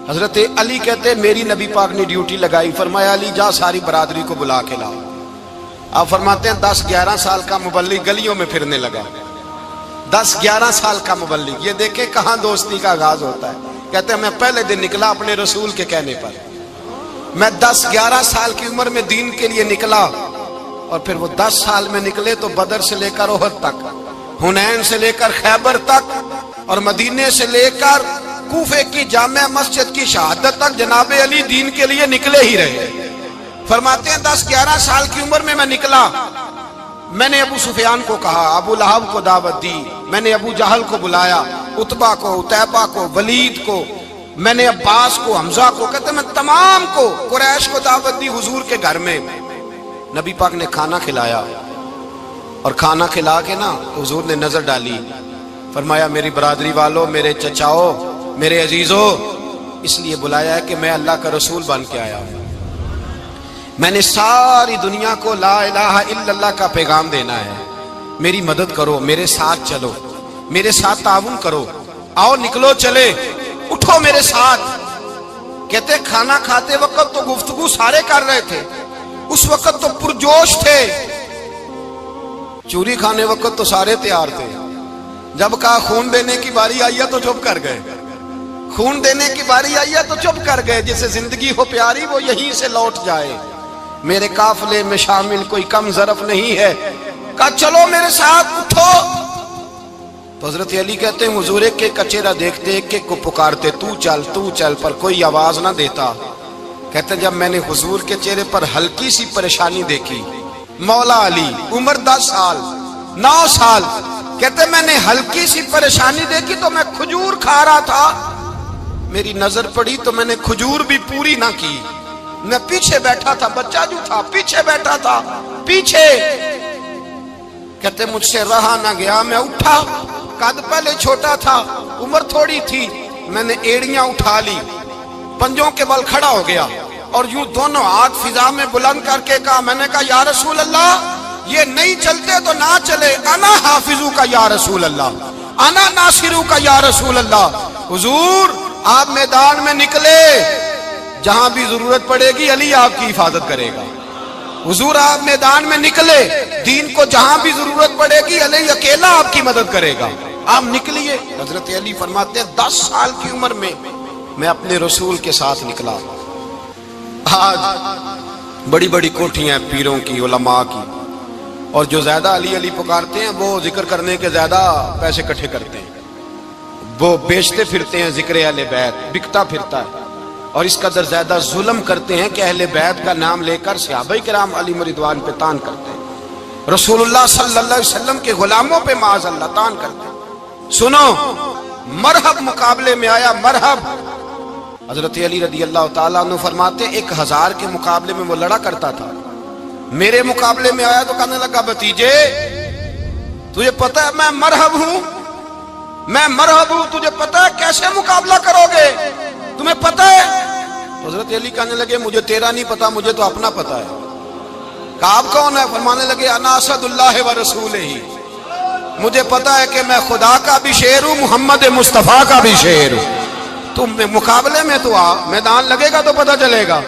حضرت علی کہتے میری نبی پاک نے ڈیوٹی لگائی، فرمایا علی جا ساری برادری کو بلا کے لا۔ آپ فرماتے ہیں 10-11 سال کا مبلغ گلیوں میں پھرنے لگا، 10-11 سال کا مبلغ، یہ دیکھیں کہاں دوستی کا آغاز ہوتا ہے۔ کہتے ہیں میں پہلے دن نکلا اپنے رسول کے کہنے پر، میں 10-11 سال کی عمر میں دین کے لیے نکلا، اور پھر وہ 10 سال میں نکلے تو بدر سے لے کر احد تک، حنین سے لے کر خیبر تک، اور مدینے سے لے کر کوفے کی جامع مسجد کی شہادت تک جناب علی دین کے لیے نکلے ہی رہے۔ فرماتے ہیں 10-11 سال کی عمر میں نکلا، میں نے ابو سفیان کو کہا، ابو لہب کو دعوت دی، میں نے ابو جہل کو بلایا، عتبہ کو، عتیبہ کو، ولید کو، میں نے عباس کو، حمزہ کو، کہتے میں تمام کو، قریش کو دعوت دی حضور کے گھر میں۔ نبی پاک نے کھانا کھلایا، اور کھانا کھلا کے نا حضور نے نظر ڈالی، فرمایا میری برادری والوں، میرے چچاؤ، میرے عزیزو، اس لیے بلایا ہے کہ میں اللہ کا رسول بن کے آیا ہوں، میں نے ساری دنیا کو لا الہ الا اللہ کا پیغام دینا ہے، میری مدد کرو، میرے ساتھ چلو، میرے ساتھ تعاون کرو، آؤ نکلو چلے، اٹھو میرے ساتھ۔ کہتے کھانا کھاتے وقت تو گفتگو سارے کر رہے تھے، اس وقت تو پرجوش تھے، چوری کھانے وقت تو سارے تیار تھے، جب کہا خون دینے کی باری آئی ہے تو چپ کر گئے، خون دینے کی باری آئی ہے تو چپ کر گئے، جسے زندگی ہو پیاری وہ یہیں سے لوٹ جائے، میرے قافلے میں شامل کوئی کم ظرف نہیں ہے، کہا چلو میرے ساتھ اٹھو۔ تو حضرت علی کہتے ہیں حضور ایک ایک کا چہرہ دیکھتے، ایک ایک کو پکارتے، تو چل پر کوئی آواز نہ دیتا۔ کہتے ہیں جب میں نے حضور کے چہرے پر ہلکی سی پریشانی دیکھی، مولا علی عمر 10 سال 9 سال، کہتے میں نے ہلکی سی پریشانی دیکھی تو میں کھجور کھا رہا تھا، میری نظر پڑی تو میں نے کھجور بھی پوری نہ کی، میں پیچھے بیٹھا تھا، بچہ جو تھا پیچھے بیٹھا تھا، پیچھے۔ کہتے مجھ سے رہا نہ گیا، میں اٹھا، قد پہلے چھوٹا تھا، عمر تھوڑی تھی، میں نے ایڑیاں اٹھا لی، پنجوں کے بل کھڑا ہو گیا، اور یوں دونوں ہاتھ فضا میں بلند کر کے کہا، میں نے کہا یا رسول اللہ یہ نہیں چلتے تو نہ چلے، انا حافظو کا یا رسول اللہ، انا ناصرو کا یا رسول اللہ۔ حضور آپ میدان میں نکلے، جہاں بھی ضرورت پڑے گی علی آپ کی حفاظت کرے گا، حضور آپ میدان میں نکلے، دین کو جہاں بھی ضرورت پڑے گی علی اکیلا آپ کی مدد کرے گا، آپ نکلیے۔ حضرت علی فرماتے ہیں 10 سال کی عمر میں میں اپنے رسول کے ساتھ نکلا۔ آج بڑی بڑی کوٹھیاں ہیں پیروں کی، علماء کی، اور جو زیادہ علی علی پکارتے ہیں وہ ذکر کرنے کے زیادہ پیسے اکٹھے کرتے ہیں، وہ بیچتے پھرتے ہیں ذکر اہل بیت، بکتا پھرتا ہے، اور اس قدر زیادہ ظلم کرتے ہیں کہ اہل بیت کا نام لے کر صحابہ کرام علی رضوان پہ تان کرتے ہیں، رسول اللہ صلی اللہ علیہ وسلم کے غلاموں پہ معاذ اللہ تان کرتے ہیں۔ سنو، مرحب مقابلے میں آیا، مرحب۔ حضرت علی رضی اللہ تعالیٰ عنہ فرماتے 1000 کے مقابلے میں وہ لڑا کرتا تھا، میرے مقابلے میں آیا تو کہنے لگا بھتیجے تجھے پتہ ہے میں مرحب ہوں، میں مرحب ہوں، تجھے پتہ ہے کیسے مقابلہ کرو گے، تمہیں پتہ ہے؟ حضرت علی کہنے لگے مجھے تیرا نہیں پتا، مجھے تو اپنا پتا ہے۔ کہا آپ کون ہے؟ فرمانے لگے انا اسد اللہ و رسولہ، مجھے پتا ہے کہ میں خدا کا بھی شیر ہوں، محمد مصطفیٰ کا بھی شیر ہوں، تم مقابلے میں تو آ، میدان لگے گا تو پتہ چلے گا۔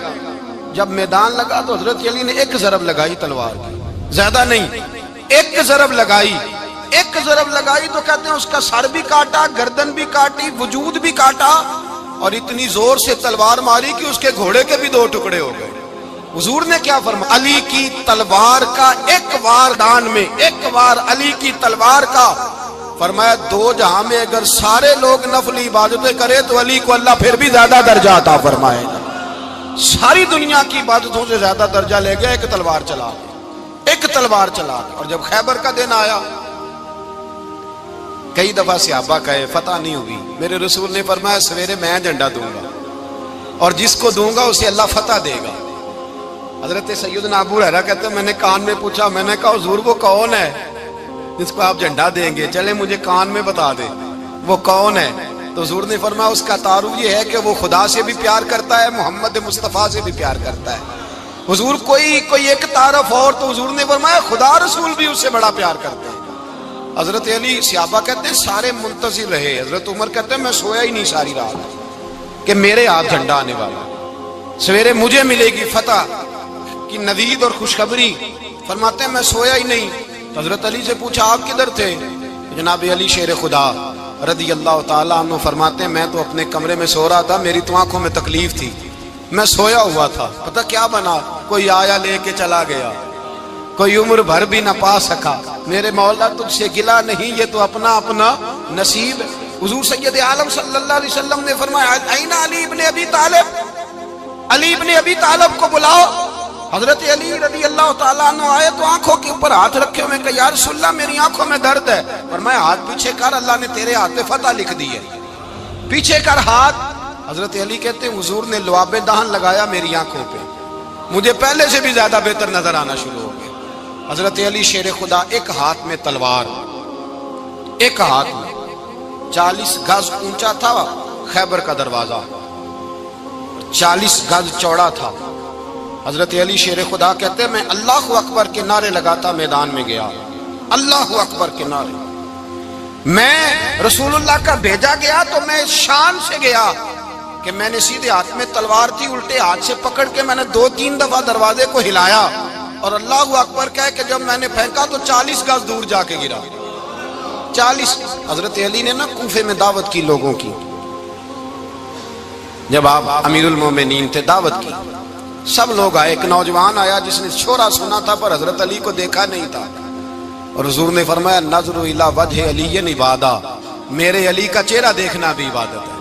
جب میدان لگا تو حضرت علی نے ایک ضرب لگائی تلوار کی، زیادہ نہیں، ایک ضرب لگائی، ایک ضرب لگائی تو کہتے ہیں اس کا سر بھی کاٹا، گردن بھی کاٹی، وجود بھی کاٹا، اور اتنی زور سے تلوار ماری کہ اس کے گھوڑے کے بھی 2 ٹکڑے ہو گئے۔ حضور نے کیا فرمایا؟ علی کی تلوار کا ایک وار دان میں، ایک وار علی کی تلوار کا، فرمایا 2 جہاں میں اگر سارے لوگ نفلی عبادتیں کرے تو علی کو اللہ پھر بھی زیادہ درجہ عطا فرمائے گا، ساری دنیا کی عبادتوں سے زیادہ درجہ لے گیا، ایک تلوار چلا گیا، ایک تلوار چلا گیا۔ اور جب خیبر کا دن آیا، کئی دفعہ صحابہ کہے فتح نہیں ہوگی، میرے رسول نے فرمایا سویرے میں جھنڈا دوں گا، اور جس کو دوں گا اسے اللہ فتح دے گا۔ حضرت سیدنا ابو ہریرہ کہتے ہیں میں نے کان میں پوچھا، میں نے کہا حضور وہ کون ہے جس کو آپ جھنڈا دیں گے؟ چلے مجھے کان میں بتا دے وہ کون ہے۔ تو حضور نے فرمایا اس کا تعارف یہ ہے کہ وہ خدا سے بھی پیار کرتا ہے، محمد مصطفیٰ سے بھی پیار کرتا ہے۔ حضور کوئی ایک تعارف اور، تو حضور نے فرمایا خدا رسول بھی اس سے بڑا پیار کرتے ہیں۔ حضرت علی، صحابہ کہتے ہیں سارے منتظر رہے، حضرت عمر کہتے ہیں میں سویا ہی نہیں ساری رات، کہ میرے ہاتھ جھنڈا آنے والا، سویرے مجھے ملے گی فتح کی نوید اور خوشخبری۔ فرماتے ہیں میں سویا ہی نہیں، حضرت علی سے پوچھا آپ کدھر تھے؟ جناب علی شیر خدا رضی اللہ تعالیٰ عنہ فرماتے ہیں میں تو اپنے کمرے میں سو رہا تھا، میری تو آنکھوں میں تکلیف تھی، میں سویا ہوا تھا، پتہ کیا بنا، کوئی آیا لے کے چلا گیا، کوئی عمر بھر بھی نہ پا سکا۔ میرے مولا تجھ سے گلا نہیں، یہ تو اپنا اپنا نصیب ہے۔ حضور سید عالم صلی اللہ علیہ وسلم نے فرمایا این علی ابن ابی طالب، علی ابن ابی طالب کو بلاؤ۔ حضرت علی رضی اللہ تعالیٰ عنہ آئے تو آنکھوں کے اوپر ہاتھ رکھے ہوئے کہ یا رسول اللہ میری آنکھوں میں درد ہے، فرمایا ہاتھ پیچھے کر، اللہ نے تیرے ہاتھ پہ فتح لکھ دی ہے، پیچھے کر ہاتھ۔ حضرت علی کہتے ہیں حضور نے لعاب دہن لگایا میری آنکھوں پہ، مجھے پہلے سے بھی زیادہ بہتر نظر آنا شروع ہو گیا۔ حضرت علی شیر خدا ایک ہاتھ میں تلوار، ایک ہاتھ میں 40 گز اونچا تھا خیبر کا دروازہ، 40 گز چوڑا تھا۔ حضرت علی شیر خدا کہتے ہیں میں اللہ اکبر کے نعرے لگاتا میدان میں گیا، اللہ اکبر کے نعرے۔ میں رسول اللہ کا بھیجا گیا تو میں شان سے گیا کہ میں نے سیدھے ہاتھ میں تلوار تھی، الٹے ہاتھ سے پکڑ کے میں نے 2-3 دفعہ دروازے کو ہلایا اور اللہ اکبر کہہ کہ جب میں نے پھینکا تو 40 گز دور جا کے گرا، 40۔ حضرت علی نے نا کوفے میں دعوت کی لوگوں کی، جب آپ امیر المومنین تھے دعوت کی، سب لوگ آئے، ایک نوجوان آیا جس نے شورا سنا تھا پر حضرت علی کو دیکھا نہیں تھا، اور حضور نے فرمایا نظر الی وجہ علی عبادہ، میرے علی کا چہرہ دیکھنا بھی عبادت ہے۔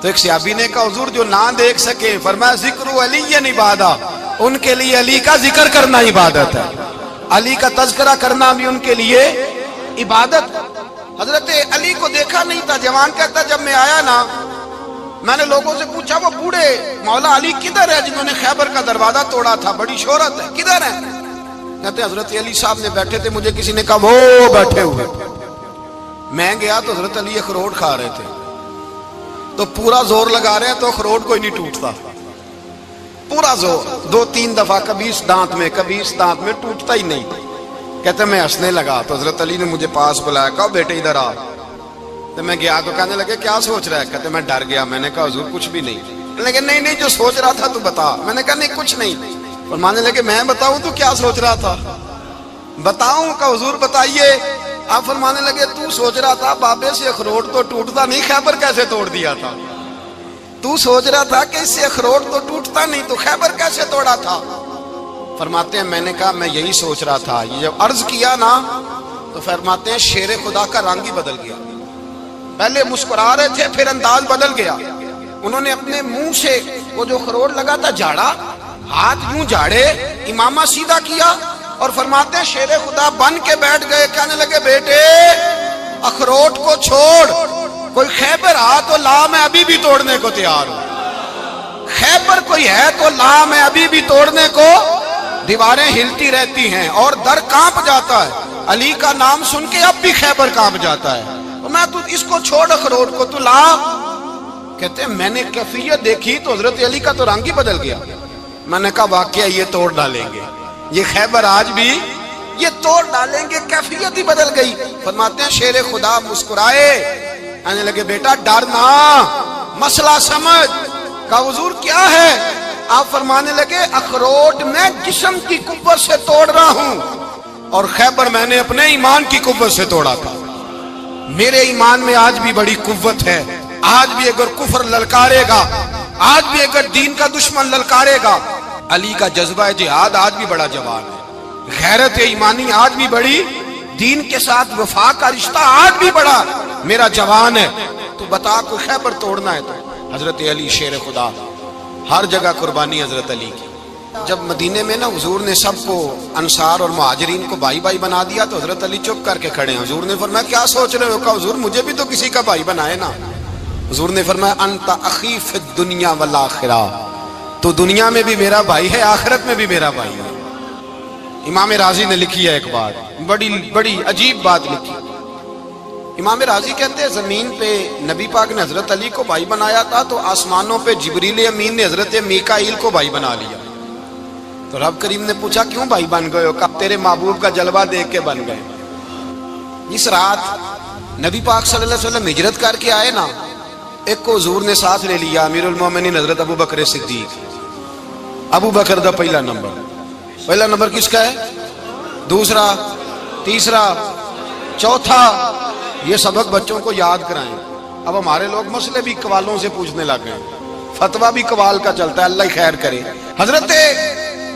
تو ایک صحابی نے کہا حضور جو نہ دیکھ سکے، فرمایا ذکر علی عبادہ، ان کے لیے علی کا ذکر کرنا عبادت ہے، علی کا تذکرہ کرنا بھی ان کے لیے عبادت۔ حضرت علی کو دیکھا نہیں تھا، جوان کہتا جب میں آیا نا میں نے لوگوں سے پوچھا وہ بوڑھے مولا علی کدھر ہے جنہوں نے خیبر کا دروازہ توڑا تھا، بڑی شہرت ہے، کدھر ہے؟ کہتے حضرت علی صاحب نے بیٹھے تھے، مجھے کسی نے کہا وہ بیٹھے ہوئے۔ میں گیا تو حضرت علی اخروٹ کھا رہے تھے، تو پورا زور لگا رہے ہیں تو اخروٹ کوئی نہیں ٹوٹتا، پورا زور 2-3 دفعہ، کبھی اس دانت میں کبھی اس دانت میں، ٹوٹتا ہی نہیں۔ کہتے میں ہنسنے لگا تو حضرت علی نے مجھے پاس بلایا، کہا بیٹے ادھر آ۔ تو میں گیا تو کہنے لگے کیا سوچ رہا ہے؟ کہتے میں ڈر گیا، میں نے کہا حضور کچھ بھی نہیں۔ لیکن نہیں جو سوچ رہا تھا تو بتا۔ میں نے کہا نہیں کچھ نہیں۔ فرمانے لگے میں بتاؤں تو کیا سوچ رہا تھا؟ بتاؤں؟ کہ حضور بتائیے۔ آپ فرمانے لگے تو سوچ رہا تھا بابے سے اخروٹ تو ٹوٹتا نہیں، خیبر کیسے توڑ دیا تھا؟ تو سوچ رہا تھا کہ اس سے اخروٹ تو ٹوٹتا نہیں تو خیبر کیسے توڑا تھا؟ فرماتے ہیں میں نے کہا میں یہی سوچ رہا تھا۔ یہ جب عرض کیا نا تو فرماتے ہیں شیر خدا کا رنگ ہی بدل گیا، پہلے مسکرا رہے تھے پھر انداز بدل گیا۔ انہوں نے اپنے منہ سے وہ جو خروٹ لگا تھا جھاڑا، ہاتھ یوں جھاڑے، امامہ سیدھا کیا اور فرماتے ہیں شیر خدا بن کے بیٹھ گئے، کہنے لگے بیٹے اخروٹ کو چھوڑ، کوئی خیبر آ تو لا، میں ابھی بھی توڑنے کو تیار ہوں، خیبر کوئی ہے تو لا، میں ابھی بھی توڑنے کو۔ دیواریں ہلتی رہتی ہیں اور در کانپ جاتا ہے، علی کا نام سن کے اب بھی خیبر کانپ جاتا ہے، میں تو اس کو چھوڑ اخروٹ کو تو لا۔ کہتے ہیں میں نے کیفیت دیکھی تو حضرت علی کا تو رنگ ہی بدل گیا۔ میں نے کہا واقعہ یہ توڑ ڈالیں گے، یہ خیبر آج بھی یہ توڑ ڈالیں گے، کیفیت ہی بدل گئی۔ فرماتے ہیں شیر خدا مسکرائے، کہنے لگے بیٹا ڈرنا، مسئلہ سمجھ۔ کہا حضور کیا ہے؟ آپ فرمانے لگے اخروٹ میں جسم کی قوت سے توڑ رہا ہوں اور خیبر میں نے اپنے ایمان کی قوت سے توڑا تھا۔ میرے ایمان میں آج بھی بڑی قوت ہے، آج بھی اگر کفر للکارے گا، آج بھی اگر دین کا دشمن للکارے گا، علی کا جذبہ جہاد آج بھی بڑا جوان ہے، غیرت ایمانی آج بھی بڑی، دین کے ساتھ وفا کا رشتہ آج بھی بڑا میرا جوان ہے۔ تو بتا کوئی خیبر توڑنا ہے تو حضرت علی شیر خدا، ہر جگہ قربانی حضرت علی کی۔ جب مدینے میں نا حضور نے سب کو انصار اور مہاجرین کو بھائی بھائی بنا دیا تو حضرت علی چپ کر کے کھڑے ہیں۔ حضور نے فرمایا کیا سوچ رہے ہو؟ کہا حضور مجھے بھی تو کسی کا بھائی بنائے نا۔ حضور نے فرمایا انت اخی فی الدنیا والآخرہ، تو دنیا میں بھی میرا بھائی ہے، آخرت میں بھی میرا بھائی ہے۔ امام راضی نے لکھی ہے ایک بات، بڑی عجیب بات لکھی۔ امام راضی کہتے ہیں زمین پہ نبی پاک نے حضرت علی کو بھائی بنایا تھا تو آسمانوں پہ جبریل امین نے حضرت میکائیل کو بھائی بنا لیا۔ تو رب کریم نے پوچھا کیوں بھائی بن گئے ہو؟ کہا تیرے محبوب کا جلوہ دیکھ کے بن گئے۔ جس رات نبی پاک صلی اللہ علیہ وسلم ہجرت کر کے آئے نا ایک کو حضور نے ساتھ لے لیا، امیر المومنین حضرت ابو بکر صدیق۔ ابو بکر دا پہلا نمبر کس کا ہے؟ دوسرا، تیسرا، چوتھا۔ یہ سبق بچوں کو یاد کرائیں۔ اب ہمارے لوگ مسئلے بھی قوالوں سے پوچھنے لگ گئے، فتویٰ بھی قوال کا چلتا ہے، اللہ خیر کرے۔ حضرت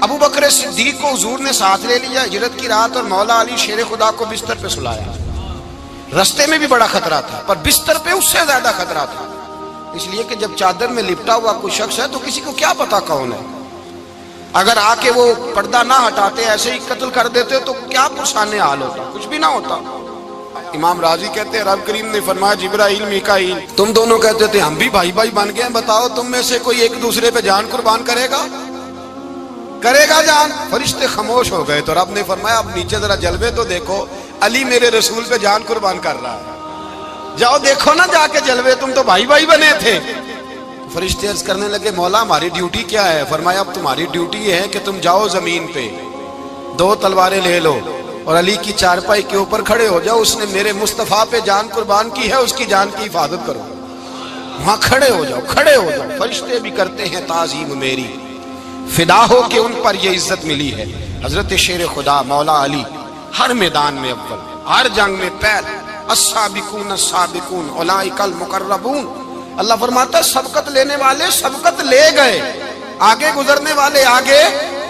ابو بکر صدیق کو حضور نے ساتھ لے لیا ہجرت کی رات، اور مولا علی شیر خدا کو بستر پہ سلایا۔ رستے میں بھی بڑا خطرہ تھا، پر بستر پہ اس سے زیادہ خطرہ تھا، اس لیے کہ جب چادر میں لپٹا ہوا کوئی شخص ہے تو کسی کو کیا پتا کون ہے۔ اگر آ کے وہ پردہ نہ ہٹاتے، ایسے ہی قتل کر دیتے تو کیا پرسان حال ہوتا، کچھ بھی نہ ہوتا۔ امام راضی کہتے ہیں رب کریم نے فرمایا جبرائیل میکائیل تم دونوں کہتے تھے ہم بھی بھائی بھائی بن گئے ہیں، بتاؤ تم میں سے کوئی ایک دوسرے پہ جان قربان کرے گا جان؟ فرشتے خاموش ہو گئے تو رب نے فرمایا اب نیچے ذرا جلوے تو دیکھو، علی میرے رسول پہ جان قربان کر رہا ہے، جاؤ دیکھو نا جا کے جلوے، تم تو بھائی بھائی بنے تھے۔ فرشتے عرض کرنے لگے مولا ہماری ڈیوٹی کیا ہے؟ فرمایا اب تمہاری ڈیوٹی یہ ہے کہ تم جاؤ زمین پہ، 2 تلواریں لے لو اور علی کی چارپائی کے اوپر کھڑے ہو جاؤ، اس نے میرے مصطفیٰ پہ جان قربان کی ہے، اس کی جان کی حفاظت کرو۔ وہاں کھڑے ہو جاؤ۔ فرشتے بھی کرتے ہیں تعظیم میری، فدا ہو کہ ان پر یہ عزت ملی ہے۔ حضرت شیر خدا مولا علی ہر میدان میں اول، ہر جنگ میں پہل، السابقون السابقون اولئک المقربون۔ اللہ فرماتا ہے سبقت لینے والے سبقت لے گئے، آگے گزرنے والے آگے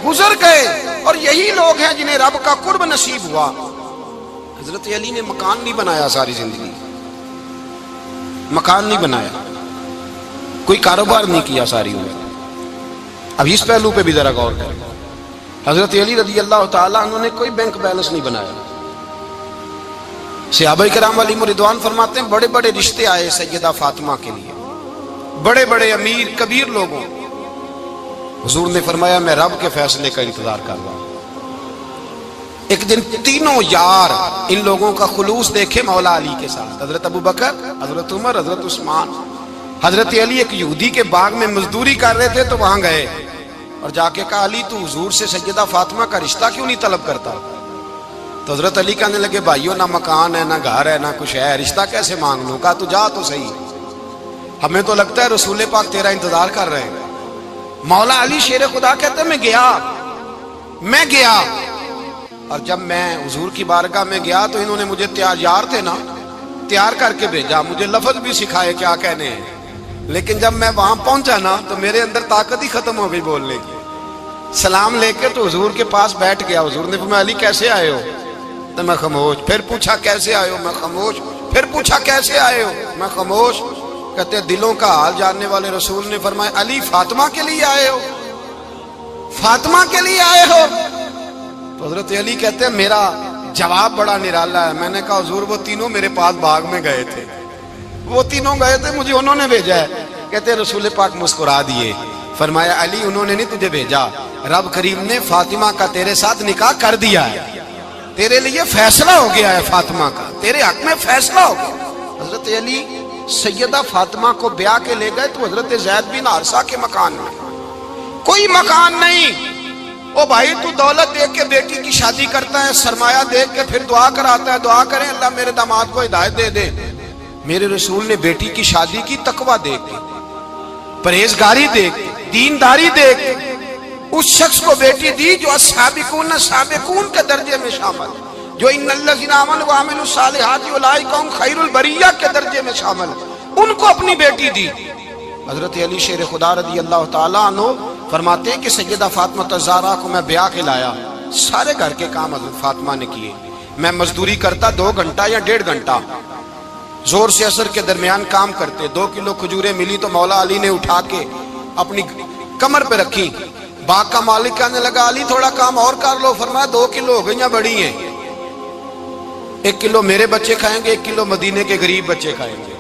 گزر گئے، اور یہی لوگ ہیں جنہیں رب کا قرب نصیب ہوا۔ حضرت علی نے مکان نہیں بنایا، ساری زندگی مکان نہیں بنایا، کوئی کاروبار نہیں کیا ساری عمر۔ اب اس پہلو پہ بھی ذرا غور کریں، حضرت علی رضی اللہ تعالیٰ عنہ نے کوئی بینک بیلنس نہیں بنایا۔ صحابہ کرام علیہم رضوان فرماتے ہیں بڑے بڑے رشتے آئے سیدہ فاطمہ کے لیے، بڑے بڑے امیر کبیر لوگوں، حضور نے فرمایا میں رب کے فیصلے کا انتظار کر رہا ہوں۔ ایک دن تینوں یار ان لوگوں کا خلوص دیکھے مولا علی کے ساتھ، حضرت ابو بکر، حضرت عمر، حضرت عثمان۔ حضرت علی ایک یہودی کے باغ میں مزدوری کر رہے تھے تو وہاں گئے اور جا کے کہا علی تو حضور سے سیدہ فاطمہ کا رشتہ کیوں نہیں طلب کرتا؟ تو حضرت علی کہنے لگے بھائیو نہ مکان ہے، نہ گھر ہے، نہ کچھ ہے، رشتہ کیسے مانگ لوں؟ کہا تو جا تو صحیح، ہمیں تو لگتا ہے رسول پاک تیرا انتظار کر رہے ہیں۔ مولا علی شیر خدا کہتے ہیں میں گیا، اور جب میں حضور کی بارگاہ میں گیا تو انہوں نے مجھے یار تھے نا، تیار کر کے بھیجا، مجھے لفظ بھی سکھائے کیا کہنے ہیں، لیکن جب میں وہاں پہنچا نا تو میرے اندر طاقت ہی ختم ہو گئی بولنے کی۔ سلام لے کے تو حضور کے پاس بیٹھ گیا، حضور نے فرمایا علی کیسے آئے ہو؟ تو میں خاموش، پھر پوچھا کیسے آئے ہو؟ میں خاموش، پھر پوچھا کیسے آئے ہو؟ میں خاموش۔ کہتے ہیں دلوں کا حال جاننے والے رسول نے فرمایا علی فاطمہ کے لیے آئے ہو؟ فاطمہ کے لیے آئے ہو؟ تو حضرت علی کہتے ہیں میرا جواب بڑا نرالا ہے، میں نے کہا حضور وہ تینوں میرے پاس باغ میں گئے تھے، وہ تینوں گئے تھے، مجھے انہوں نے بھیجا ہے۔ کہتے ہیں رسول پاک مسکرا دیے، فرمایا علی انہوں نے نہیں تجھے بھیجا، رب کریم نے فاطمہ کا تیرے ساتھ نکاح کر دیا ہے، تیرے لیے فیصلہ ہو گیا ہے، فاطمہ کا تیرے حق میں فیصلہ ہو گیا۔ حضرت علی سیدہ فاطمہ کو بیاہ کے لے گئے تو حضرت زید بن حارثہ کے مکان میں کوئی مکان نہیں۔ او بھائی تو دولت دیکھ کے بیٹی کی شادی کرتا ہے، سرمایہ دیکھ کے پھر دعا کراتا ہے، دعا کریں اللہ میرے داماد کو ہدایت دے دے۔ میرے رسول نے بیٹی کی شادی کی تقوی دیکھ کے، پرہیزگاری دیکھ کے، دینداری دیکھ کے اس شخص کو بیٹی دی جو السابقون السابقون کے درجے میں شامل، جو ان الذین آمنوا وعملوا الصالحات اولئک هم خیر البریہ کے درجے میں شامل، ان کو اپنی بیٹی دی۔ حضرت علی شیر خدا رضی اللہ تعالیٰ عنہ فرماتے ہیں کہ سیدہ فاطمہ الزہرا کو میں بیاہ کے لایا، سارے گھر کے کام حضرت فاطمہ نے کیے، میں مزدوری کرتا 2 گھنٹہ یا 1.5 گھنٹہ، زور سے عصر کے درمیان کام کرتے، 2 کلو کھجوریں ملی تو مولا علی نے اٹھا کے اپنی کمر پہ رکھی، باغ کا مالک کہنے لگا علی تھوڑا کام اور کر لو، فرمایا 2 کلو ہو گئیں بڑی ہیں، 1 کلو میرے بچے کھائیں گے، 1 کلو مدینے کے غریب بچے کھائیں گے۔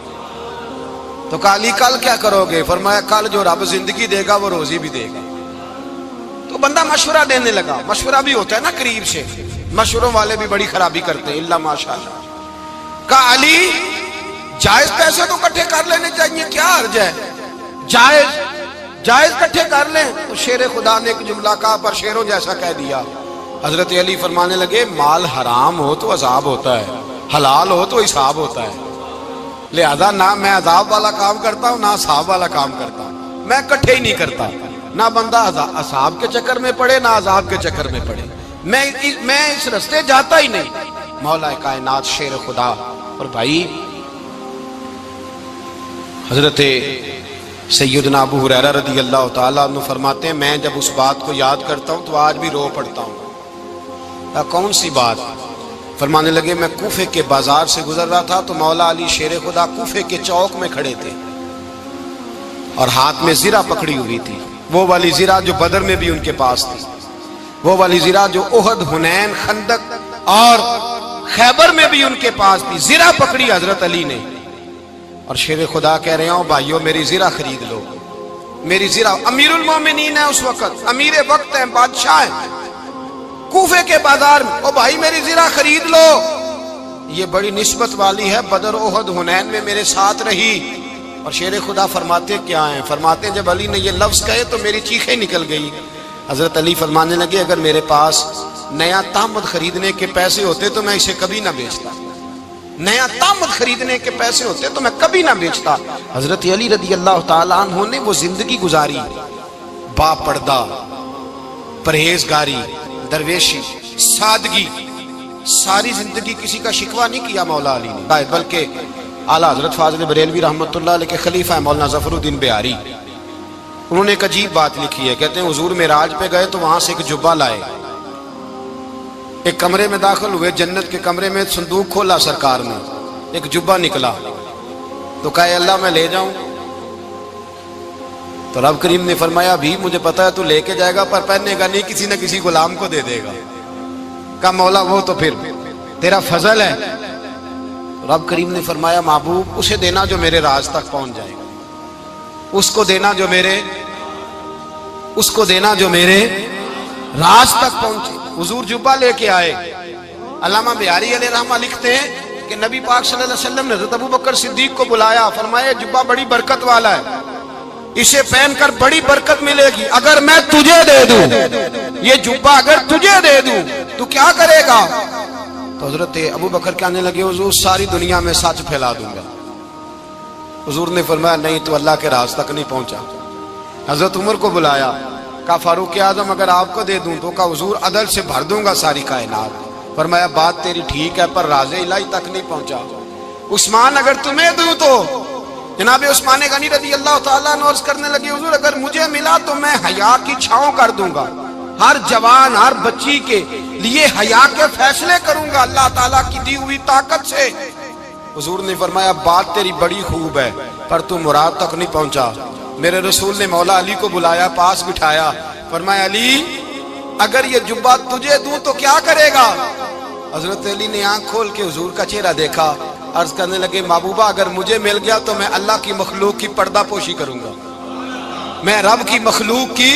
تو کہا علی کل کیا کرو گے؟ فرمایا کل جو رب زندگی دے گا وہ روزی بھی دے گا۔ تو بندہ مشورہ دینے لگا، مشورہ بھی ہوتا ہے نا قریب سے، مشوروں والے بھی بڑی خرابی کرتے ہیں اللہ ماشاءاللہ۔ کہا علی جائز پیسے تو کٹھے کر لینے چاہیے، کیا حرج ہے، جائز کٹھے کر لیں۔ تو شیر خدا نے ایک جملہ کہا پر شیروں جیسا کہہ دیا۔ حضرت علی فرمانے لگے مال حرام ہو تو عذاب ہوتا ہے، حلال ہو تو حساب ہوتا ہے۔ لہذا نہ میں عذاب والا کام کرتا ہوں نہ اصحاب والا کام کرتا ہوں، میں کٹھے ہی نہیں کرتا، نہ بندہ اصحاب کے چکر میں پڑے نہ عذاب کے چکر میں پڑے، میں اس رستے جاتا ہی نہیں۔ مولا کائنات شیر خدا۔ اور بھائی حضرت سیدنا ابو ہریرہ رضی اللہ تعالیٰ عنہ فرماتے ہیں میں جب اس بات کو یاد کرتا ہوں تو آج بھی رو پڑتا ہوں۔ کون سی بات؟ فرمانے لگے میں کوفے کے بازار سے گزر رہا تھا تو مولا علی شیر خدا کوفے کے چوک میں کھڑے تھے اور ہاتھ میں زرہ پکڑی ہوئی تھی، وہ والی زرہ جو بدر میں بھی ان کے پاس تھی، وہ والی زرہ جو احد، حنین، خندق اور خیبر میں بھی ان کے پاس تھی۔ زرہ پکڑی حضرت علی نے اور شیر خدا کہہ رہے ہوں بھائیو میری زرہ خرید لو، میری زرہ۔ امیر المومنین ہے اس وقت، امیر وقت ہیں، بادشاہ ہیں، کوفے کے بازار میں، او بھائی میری زرہ خرید لو، یہ بڑی نسبت والی ہے، بدر، احد، حنین میں میرے ساتھ رہی۔ اور شیر خدا فرماتے کیا ہیں؟ فرماتے ہیں جب علی نے یہ لفظ کہے تو میری چیخیں نکل گئی۔ حضرت علی فرمانے لگے اگر میرے پاس نیا تامد خریدنے کے پیسے ہوتے تو میں اسے کبھی نہ بیچتا، نیا تامد خریدنے کے پیسے ہوتے تو میں کبھی نہ بیچتا۔ حضرت علی رضی اللہ تعالیٰ عنہ نے وہ زندگی گزاری، با پردہ، پرہیزگاری، درویشی، سادگی، ساری زندگی کسی کا شکوہ نہیں کیا مولا علی نے، بلکہ اعلیٰ حضرت فاضل بریلوی رحمۃ اللہ علیہ کے خلیفہ مولانا ظفر الدین بہاری، انہوں نے ایک عجیب بات لکھی ہے، کہتے ہیں حضور معراج پہ گئے تو وہاں سے ایک جبہ لائے، ایک کمرے میں داخل ہوئے، جنت کے کمرے میں صندوق کھولا سرکار نے، ایک جبہ نکلا تو کہا اللہ میں لے جاؤں؟ تو رب کریم نے فرمایا بھی مجھے پتا ہے تو لے کے جائے گا پر پہننے گا نہیں، کسی نہ کسی غلام کو دے دے گا۔ کہا مولا وہ تو پھر تیرا فضل ہے۔ رب کریم نے فرمایا محبوب اسے دینا جو میرے راز تک پہنچ جائے گا، اس کو دینا جو میرے راز تک پہنچے۔ حضور جبہ لے کے آئے۔ علامہ بہاری علیہ رحمہ لکھتے ہیں کہ نبی پاک صلی اللہ علیہ وسلم نے حضرت ابو بکر صدیق کو بلایا، فرمایا جبہ بڑی برکت والا ہے، اسے پہن کر بڑی برکت ملے گی، اگر میں تجھے دے دوں یہ جبہ، اگر تجھے دے دوں تو کیا کرے گا؟ تو حضرت ابو بکر کہنے لگے حضور ساری دنیا میں سچ پھیلا دوں گا۔ حضور نے فرمایا نہیں تو اللہ کے راز تک نہیں پہنچا۔ حضرت عمر کو بلایا، کہا فاروق اعظم اگر آپ کو دے دوں تو کہا حضور عدل سے بھر دوں گا ساری کائنات۔ فرمایا بات تیری ٹھیک ہے پر راز الہی تک نہیں پہنچا۔ عثمان اگر تمہیں دوں تو جناب عثمان غنی رضی اللہ تعالیٰ عنہ عرض کرنے لگے حضور اگر مجھے ملا تو میں حیا کی چھاؤں کر دوں گا، ہر جوان ہر بچی کے لیے حیا کے فیصلے کروں گا اللہ تعالیٰ کی دی ہوئی طاقت سے۔ حضور نے فرمایا بات تیری بڑی خوب ہے پر تو مراد تک نہیں پہنچا۔ میرے رسول نے مولا علی کو بلایا، پاس بٹھایا، فرمایا علی اگر یہ جبہ تجھے دوں تو کیا کرے گا؟ حضرت علی نے آنکھ کھول کے حضور کا چہرہ دیکھا، عرض کرنے لگے محبوبہ اگر مجھے مل گیا تو میں اللہ کی مخلوق کی پردہ پوشی کروں گا، میں رب کی مخلوق کی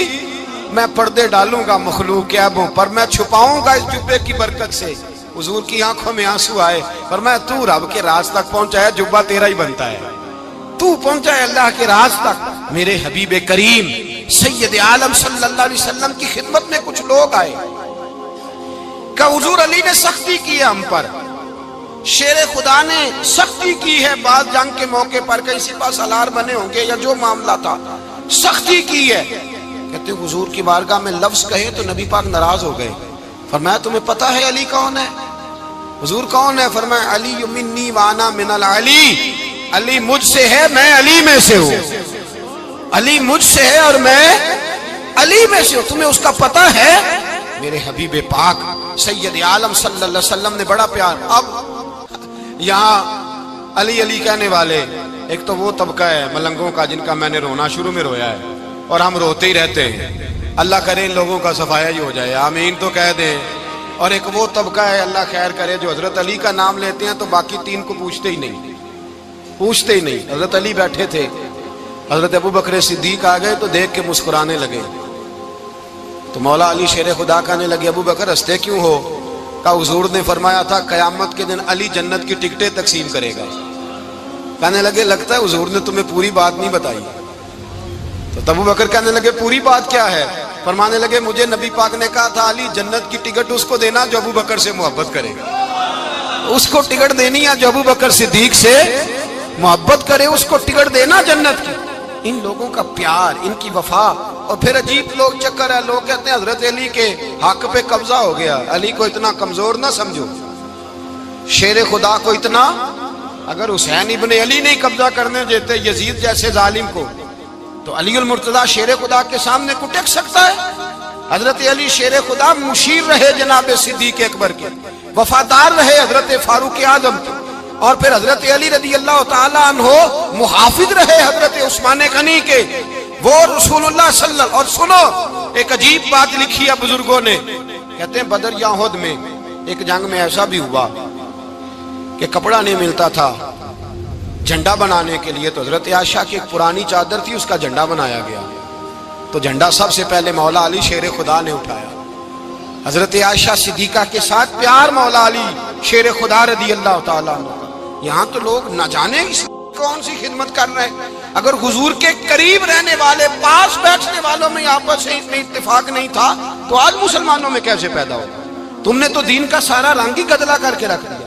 میں پردے ڈالوں گا مخلوق کے عیبوں پر، میں چھپاؤں گا اس جبے کی برکت سے۔ حضور کی آنکھوں میں آنسو آئے، فرمایا تو رب کے راز تک پہنچا ہے، جبہ تیرا ہی بنتا ہے، تو پہنچا ہے اللہ کے راز تک۔ میرے حبیب کریم سید عالم صلی اللہ علیہ وسلم کی خدمت میں کچھ لوگ آئے کہ حضور علی نے سختی کی ہے ہم پر، شیر خدا نے سختی کی ہے، بعض جنگ کے موقع پر کہیں سپاہ سالار بنے ہوں گے یا جو معاملہ تھا سختی کی ہے۔ کہتے ہیں حضور کی بارگاہ میں لفظ کہے تو نبی پاک ناراض ہو گئے۔ فرمایا تمہیں پتہ ہے علی کون ہے؟ حضور کون ہے؟ فرمایا علی منی وانا من العلی، علی مجھ سے ہے میں علی میں سے ہوں، علی مجھ سے ہے اور میں علی میں سے ہوں، تمہیں اس کا پتہ ہے؟ میرے حبیب پاک سید عالم صلی اللہ علیہ وسلم نے بڑا پیار۔ اب یہاں علی علی کہنے والے ایک تو وہ طبقہ ہے ملنگوں کا جن کا میں نے رونا شروع میں رویا ہے اور ہم روتے ہی رہتے ہیں، اللہ کرے ان لوگوں کا صفایا ہی ہو جائے، آمین تو کہہ دیں۔ اور ایک وہ طبقہ ہے اللہ خیر کرے جو حضرت علی کا نام لیتے ہیں تو باقی تین کو پوچھتے ہی نہیں۔ حضرت علی بیٹھے تھے، حضرت ابو بکر صدیق آ گئے تو دیکھ کے مسکرانے لگے، تو مولا علی شیر خدا کہنے لگے ابو بکر ہنستے کیوں ہو؟ کہا حضور نے فرمایا تھا قیامت کے دن علی جنت کی ٹکٹیں تقسیم کرے گا۔ کہنے لگے لگتا ہے حضور نے تمہیں پوری بات نہیں بتائی۔ تو ابو بکر کہنے لگے پوری بات کیا ہے؟ فرمانے لگے مجھے نبی پاک نے کہا تھا علی جنت کی ٹکٹ اس کو دینا جو ابو بکر سے محبت کرے گا، اس کو ٹکٹ دینی ہے جو ابو بکر صدیق سے محبت کرے اس کو ٹکٹ دینا جنت کی. ان لوگوں کا پیار، ان کی وفا. اور پھر عجیب لوگ چکر ہے، لوگ کہتے ہیں حضرت علی کے حق پہ قبضہ ہو گیا. علی کو اتنا کمزور نہ سمجھو، شیر خدا کو اتنا. اگر حسین ابن علی نہیں قبضہ کرنے دیتے یزید جیسے ظالم کو، تو علی المرتضیٰ شیر خدا کے سامنے کو ٹک سکتا ہے؟ حضرت علی شیر خدا مشیر رہے جناب صدیق اکبر کے، وفادار رہے حضرت فاروق اعظم کے، اور پھر حضرت علی رضی اللہ تعالی عنہ محافظ رہے حضرت عثمان غنی کے. وہ رسول اللہ صلی اللہ. اور سنو ایک عجیب بات لکھی ہے بزرگوں نے، کہتے ہیں بدر یا احد میں ایک جنگ میں ایسا بھی ہوا کہ کپڑا نہیں ملتا تھا جھنڈا بنانے کے لیے، تو حضرت عائشہ کی ایک پرانی چادر تھی، اس کا جھنڈا بنایا گیا. تو جھنڈا سب سے پہلے مولا علی شیر خدا نے اٹھایا. حضرت عائشہ صدیقہ کے ساتھ پیار مولا علی شیر خدا رضی اللہ تعالیٰ عنہ. یہاں تو لوگ نہ جانے کون سی خدمت کر رہے ہیں. اگر حضور کے قریب رہنے والے، پاس بیٹھنے والوں میں آپس میں اتفاق نہیں تھا تو آج مسلمانوں میں کیسے پیدا ہوگا؟ تم نے تو دین کا سارا رنگ ہی گدلا کر کے رکھ دیا.